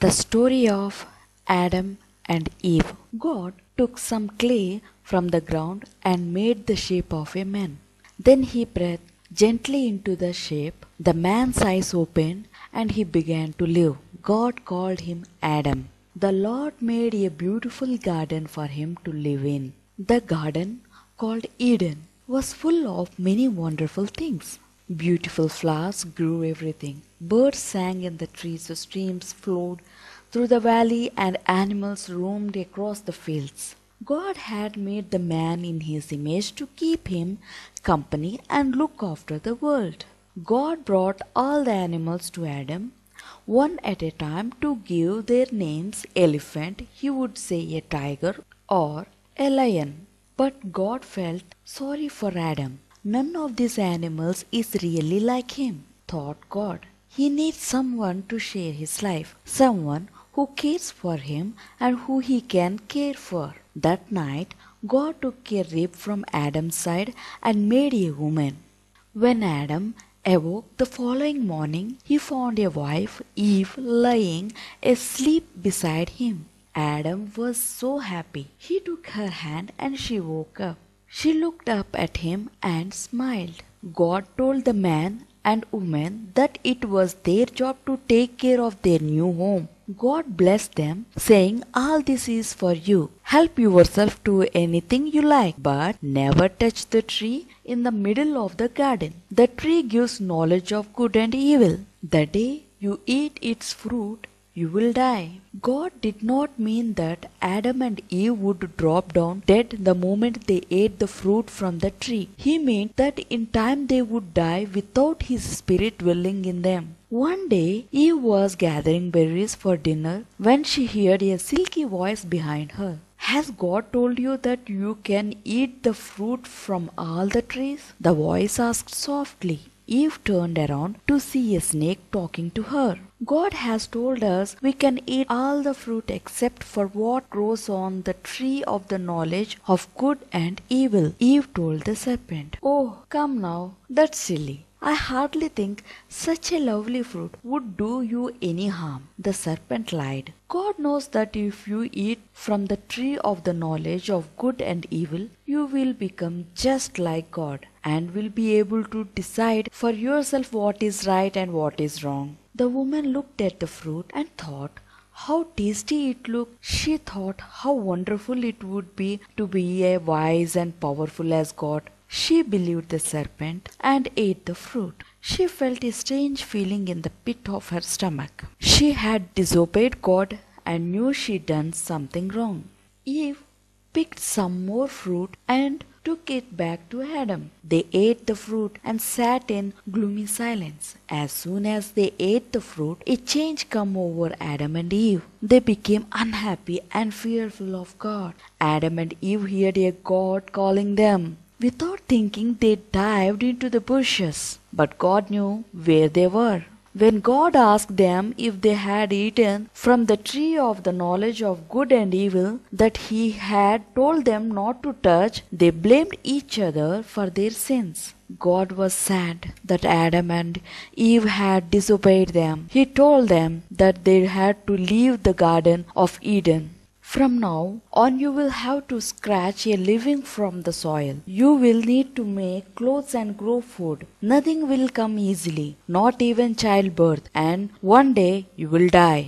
The story of Adam and Eve. God took some clay from the ground and made the shape of a man. Then he breathed gently into the shape. The man's eyes opened and he began to live. God called him Adam. The Lord made a beautiful garden for him to live in. The garden, called Eden, was full of many wonderful things. Beautiful flowers grew everything. Birds sang in the trees, streams flowed through the valley, and animals roamed across the fields. God had made the man in his image to keep him company and look after the world. God brought all the animals to Adam, one at a time, to give their names. Elephant, he would say a tiger or a lion. But God felt sorry for Adam. None of these animals is really like him, thought God. He needs someone to share his life, someone who cares for him and who he can care for. That night, God took a rib from Adam's side and made a woman. When Adam awoke the following morning, he found a wife, Eve, lying asleep beside him. Adam was so happy. He took her hand and she woke up. She looked up at him and smiled. God told the man and woman that it was their job to take care of their new home. God blessed them, saying, "All this is for you. Help yourself to anything you like, but never touch the tree in the middle of the garden. The tree gives knowledge of good and evil. The day you eat its fruit, you will die." God did not mean that Adam and Eve would drop down dead the moment they ate the fruit from the tree. He meant that in time they would die without His Spirit dwelling in them. One day, Eve was gathering berries for dinner when she heard a silky voice behind her. "Has God told you that you can eat the fruit from all the trees?" the voice asked softly. Eve turned around to see a snake talking to her. "God has told us we can eat all the fruit except for what grows on the tree of the knowledge of good and evil," Eve told the serpent. "Oh, come now, that's silly. I hardly think such a lovely fruit would do you any harm," the serpent lied. "God knows that if you eat from the tree of the knowledge of good and evil, you will become just like God and will be able to decide for yourself what is right and what is wrong." The woman looked at the fruit and thought how tasty it looked. She thought how wonderful it would be to be as wise and powerful as God. She believed the serpent and ate the fruit. She felt a strange feeling in the pit of her stomach. She had disobeyed God and knew she'd done something wrong. Eve picked some more fruit and took it back to Adam. They ate the fruit and sat in gloomy silence. As soon as they ate the fruit, a change came over Adam and Eve. They became unhappy and fearful of God. Adam and Eve heard a God calling them. Without thinking, they dived into the bushes. But God knew where they were. When God asked them if they had eaten from the tree of the knowledge of good and evil that He had told them not to touch, they blamed each other for their sins. God was sad that Adam and Eve had disobeyed them. He told them that they had to leave the Garden of Eden. "From now on you will have to scratch a living from the soil. You will need to make clothes and grow food. Nothing will come easily, not even childbirth, and one day you will die."